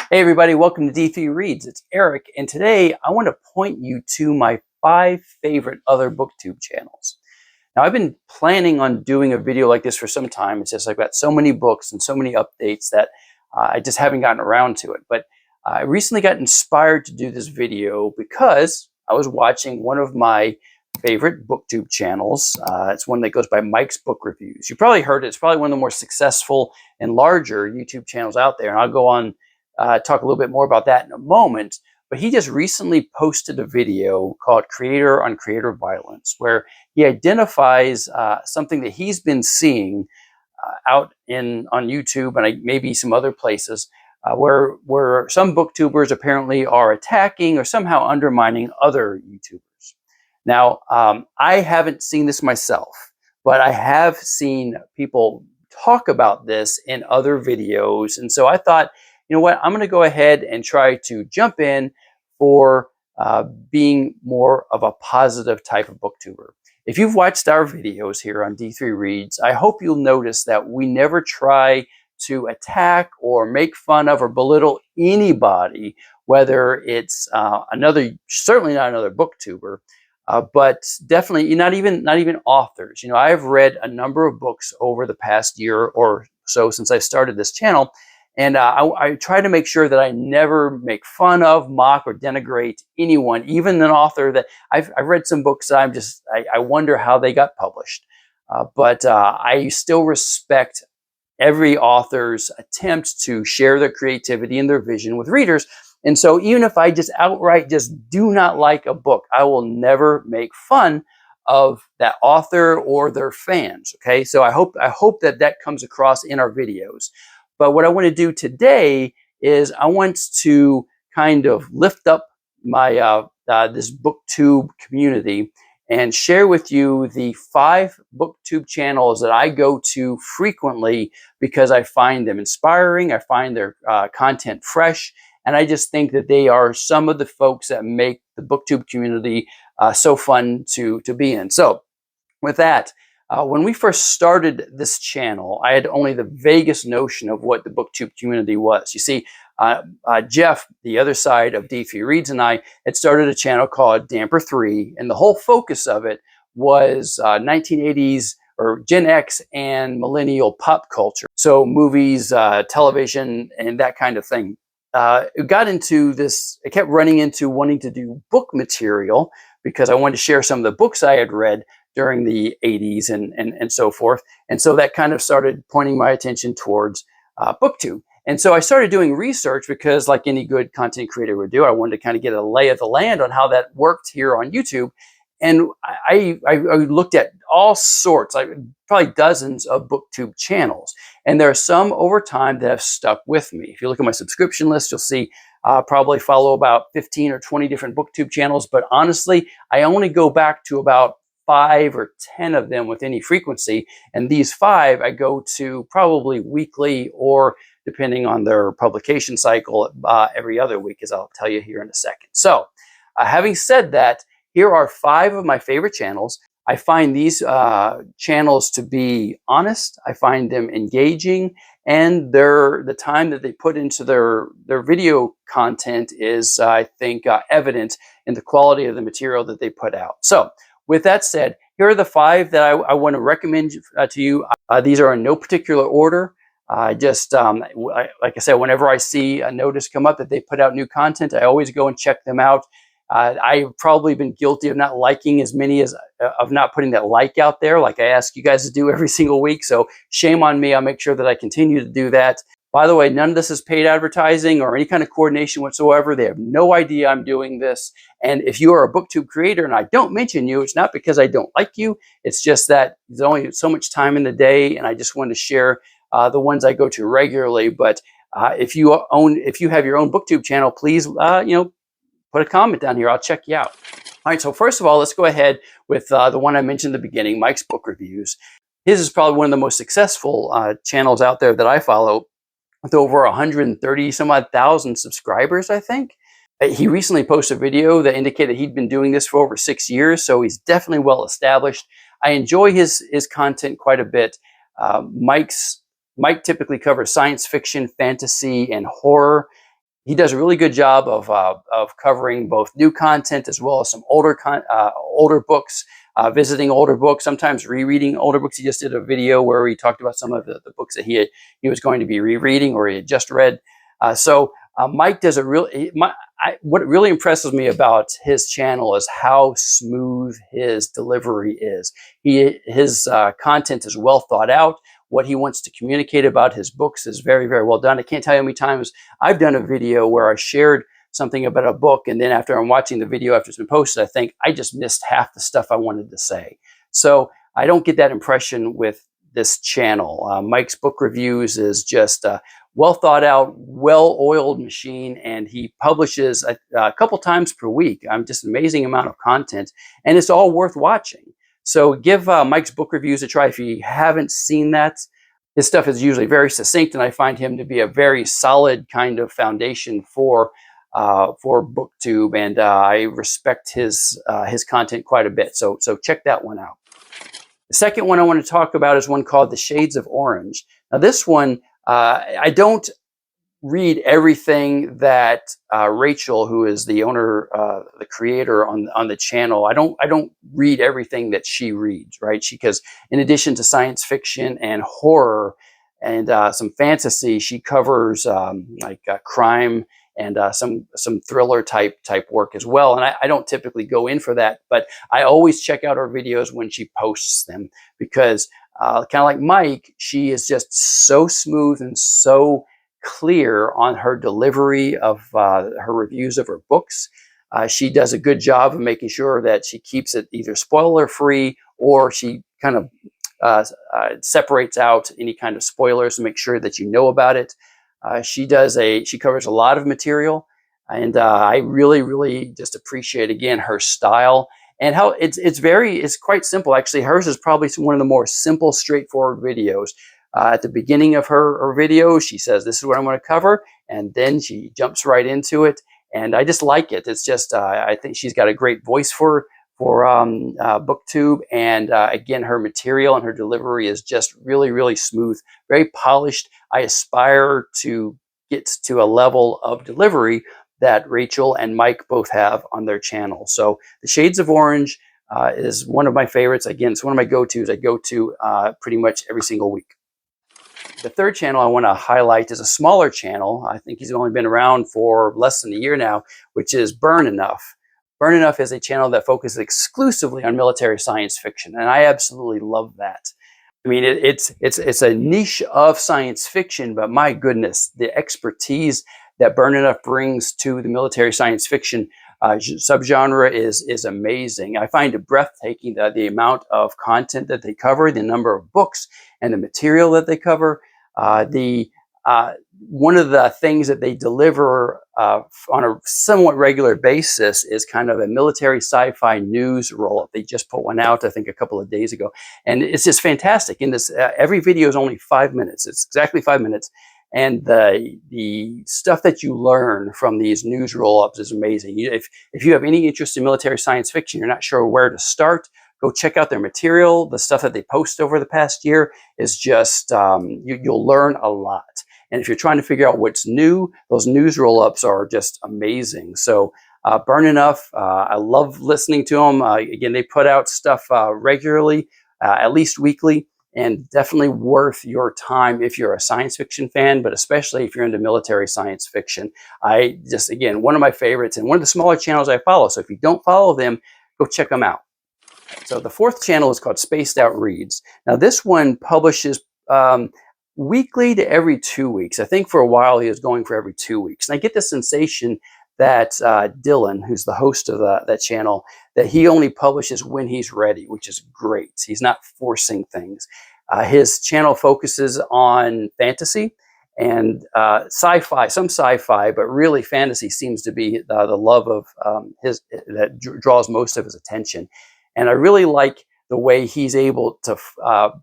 Hey everybody, welcome to D3 Reads. It's Eric, and today I want to point you to my 5 favorite other BookTube channels. Now, I've been planning on doing a video like this for some time. It's just I've got so many books and so many updates that I just haven't gotten around to it. But I recently got inspired to do this video because I was watching one of my favorite BookTube channels. It's one that goes by Mike's Book Reviews. You probably heard it. It's probably one of the more successful and larger YouTube channels out there. And I'll go on talk a little bit more about that in a moment, but he just recently posted a video called Creator on Creator Violence, where he identifies something that he's been seeing out on YouTube and maybe some other places where some booktubers apparently are attacking or somehow undermining other YouTubers. Now, I haven't seen this myself, but I have seen people talk about this in other videos, and so I thought, you know what, I'm going to go ahead and try to jump in for being more of a positive type of booktuber. If you've watched our videos here on D3 Reads, I hope you'll notice that we never try to attack or make fun of or belittle anybody, whether it's certainly not another booktuber, but definitely not even authors. You know, I've read a number of books over the past year or so since I started this channel. And I try to make sure that I never make fun of, mock, or denigrate anyone, even an author that I've read some books that I wonder how they got published. But I still respect every author's attempt to share their creativity and their vision with readers. And so even if I just outright just do not like a book, I will never make fun of that author or their fans. Okay, so I hope that comes across in our videos. But what I want to do today is I want to kind of lift up my this BookTube community and share with you the 5 BookTube channels that I go to frequently because I find them inspiring, I find their content fresh, and I just think that they are some of the folks that make the BookTube community so fun to be in. So with that, when we first started this channel, I had only the vaguest notion of what the BookTube community was. You see, Jeff, the other side of D3 Reads, and I had started a channel called Damper 3, and the whole focus of it was 1980s or Gen X and millennial pop culture. So movies, television, and that kind of thing. It got into this, it kept running into wanting to do book material because I wanted to share some of the books I had read during the 80s and so forth. And so that kind of started pointing my attention towards BookTube. And so I started doing research because, like any good content creator would do, I wanted to kind of get a lay of the land on how that worked here on YouTube. And I looked at all sorts, like probably dozens of BookTube channels. And there are some over time that have stuck with me. If you look at my subscription list, you'll see probably follow about 15 or 20 different BookTube channels. But honestly, I only go back to about 5 or 10 of them with any frequency. And these 5 I go to probably weekly or, depending on their publication cycle, every other week, as I'll tell you here in a second. So having said that, here are 5 of my favorite channels. I find these channels to be honest. I find them engaging, and the time that they put into their video content is, I think, evident in the quality of the material that they put out. So with that said, here are the 5 that I want to recommend to you. These are in no particular order. Like I said, whenever I see a notice come up that they put out new content, I always go and check them out. I've probably been guilty of not liking as many of not putting that like out there, like I ask you guys to do every single week. So shame on me. I'll make sure that I continue to do that. By the way, none of this is paid advertising or any kind of coordination whatsoever. They have no idea I'm doing this. And if you are a BookTube creator and I don't mention you, it's not because I don't like you. It's just that there's only so much time in the day, and I just want to share the ones I go to regularly. But if you have your own BookTube channel, please, put a comment down here. I'll check you out. All right. So first of all, let's go ahead with the one I mentioned in the beginning, Mike's Book Reviews. His is probably one of the most successful channels out there that I follow, with over 130 some odd thousand subscribers, I think. He recently posted a video that indicated he'd been doing this for over 6 years, so he's definitely well established. I enjoy his content quite a bit. Mike typically covers science fiction, fantasy, and horror. he does a really good job of covering both new content as well as some older books, visiting older books, sometimes rereading older books. He just did a video where he talked about some of the books that he was going to be rereading or he had just read. Mike does what really impresses me about his channel is how smooth his delivery is. His content is well thought out. What he wants to communicate about his books is very, very well done. I can't tell you how many times I've done a video where I shared something about a book, and then after I'm watching the video after it's been posted, I think I just missed half the stuff I wanted to say. So I don't get that impression with this channel. Mike's Book Reviews is just well thought out, well-oiled machine, and he publishes a couple times per week. Just an amazing amount of content, and it's all worth watching. So give Mike's Book Reviews a try if you haven't seen that. His stuff is usually very succinct, and I find him to be a very solid kind of foundation for BookTube, and I respect his content quite a bit. So check that one out. The second one I want to talk about is one called The Shades of Orange. Now this one, I don't read everything that Rachel, who is the owner, the creator on the channel, I don't read everything that she reads, right? Because in addition to science fiction and horror and some fantasy, she covers crime and some thriller type work as well. And I don't typically go in for that, but I always check out her videos when she posts them because kind of like Mike, she is just so smooth and so clear on her delivery of her reviews of her books. She does a good job of making sure that she keeps it either spoiler free or she kind of separates out any kind of spoilers to make sure that you know about it. She covers a lot of material, and I really just appreciate again her style and how it's quite simple. Actually, hers is probably one of the more simple, straightforward videos. At the beginning of her video, she says, "This is what I'm going to cover," and then she jumps right into it. And I just like it. It's just I think she's got a great voice for BookTube, and again, her material and her delivery is just really smooth, very polished. I aspire to get to a level of delivery that Rachel and Mike both have on their channel. So The Shades of Orange is one of my favorites. Again, it's one of my go-tos. I go to pretty much every single week. The third channel I want to highlight is a smaller channel. I think he's only been around for less than a year now, which is Burn Enough. Burn Enough is a channel that focuses exclusively on military science fiction, and I absolutely love that. I mean, it's a niche of science fiction, but my goodness, the expertise that Burn Enough brings to the military science fiction subgenre is amazing. I find it breathtaking that the amount of content that they cover, the number of books and the material that they cover. One of the things that they deliver on a somewhat regular basis is kind of a military sci-fi news roll-up. They just put one out, I think, a couple of days ago, and it's just fantastic. In this, every video is only 5 minutes. It's exactly 5 minutes. And the stuff that you learn from these news roll-ups is amazing. If you have any interest in military science fiction, you're not sure where to start, go check out their material. The stuff that they post over the past year is just, you'll learn a lot. And if you're trying to figure out what's new, those news roll-ups are just amazing. So Burn Enough, I love listening to them. Again, they put out stuff regularly, at least weekly. And definitely worth your time if you're a science fiction fan, but especially if you're into military science fiction. Again, one of my favorites and one of the smaller channels I follow. So if you don't follow them, go check them out. So the fourth channel is called Spaced Out Reads. Now this one publishes weekly to every 2 weeks. I think for a while he was going for every 2 weeks. And I get the sensation that Dylan, who's the host of that channel, that he only publishes when he's ready, which is great. He's not forcing things. His channel focuses on fantasy and sci-fi, some sci-fi, but really fantasy seems to be the love of his that draws most of his attention. And I really like the way he's able to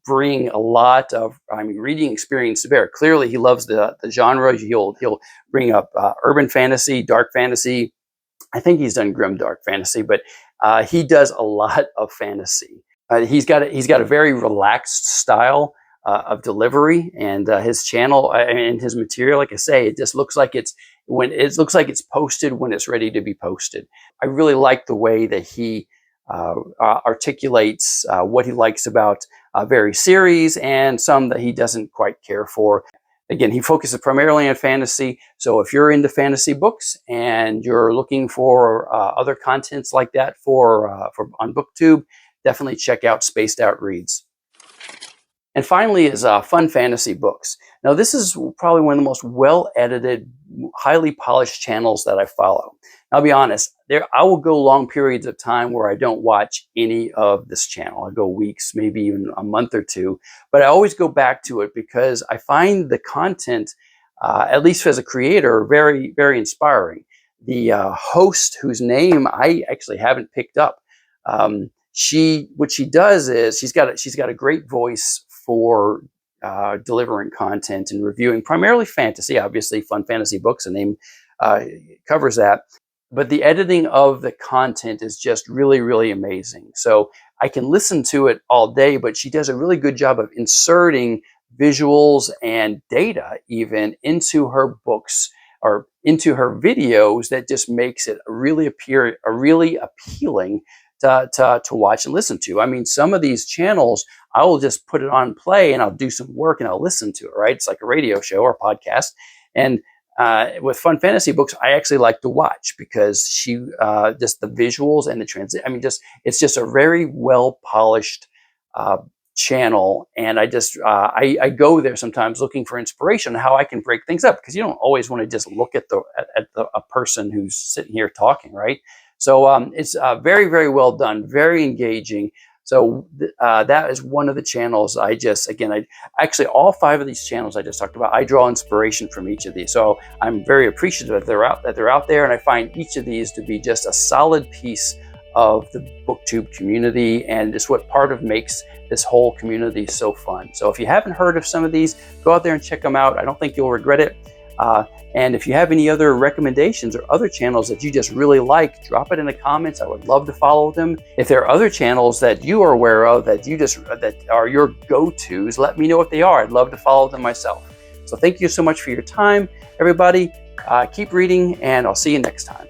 bring a lot of, reading experience to bear. Clearly, he loves the genre. He'll bring up urban fantasy, dark fantasy. I think he's done grim dark fantasy, but he does a lot of fantasy. He's got a very relaxed style. of delivery, and his channel and his material, like I say, it just looks like it's posted when it's ready to be posted. I really like the way that he articulates what he likes about various series and some that he doesn't quite care for. Again, he focuses primarily on fantasy, so if you're into fantasy books and you're looking for other contents like that for on BookTube, definitely check out Spaced Out Reads. And finally is Fun Fantasy Books. Now, this is probably one of the most well-edited, highly polished channels that I follow. I'll be honest, I will go long periods of time where I don't watch any of this channel. I go weeks, maybe even a month or two, but I always go back to it because I find the content, at least as a creator, very, very inspiring. The host, whose name I actually haven't picked up, what she does is she's got a great voice for delivering content and reviewing primarily fantasy. Obviously, Fun Fantasy Books, the name covers that. But the editing of the content is just really, really amazing. So I can listen to it all day, but she does a really good job of inserting visuals and data even into her books or into her videos that just makes it really appealing to watch and listen to. I mean, some of these channels, I will just put it on play and I'll do some work and I'll listen to it, right? It's like a radio show or a podcast. And with Fun Fantasy Books, I actually like to watch because she just the visuals and the transit. I mean, it's just a very well polished channel, and I go there sometimes looking for inspiration on how I can break things up, because you don't always want to just look at a person who's sitting here talking, right? So it's very, very well done, very engaging. So that is one of the channels actually all 5 of these channels I just talked about, I draw inspiration from each of these. So I'm very appreciative that they're out there, and I find each of these to be just a solid piece of the BookTube community, and it's what makes this whole community so fun. So if you haven't heard of some of these, go out there and check them out. I don't think you'll regret it. And if you have any other recommendations or other channels that you just really like, drop it in the comments. I would love to follow them. If there are other channels that you are aware of that are your go-tos, let me know what they are. I'd love to follow them myself. So thank you so much for your time, everybody. Keep reading, and I'll see you next time.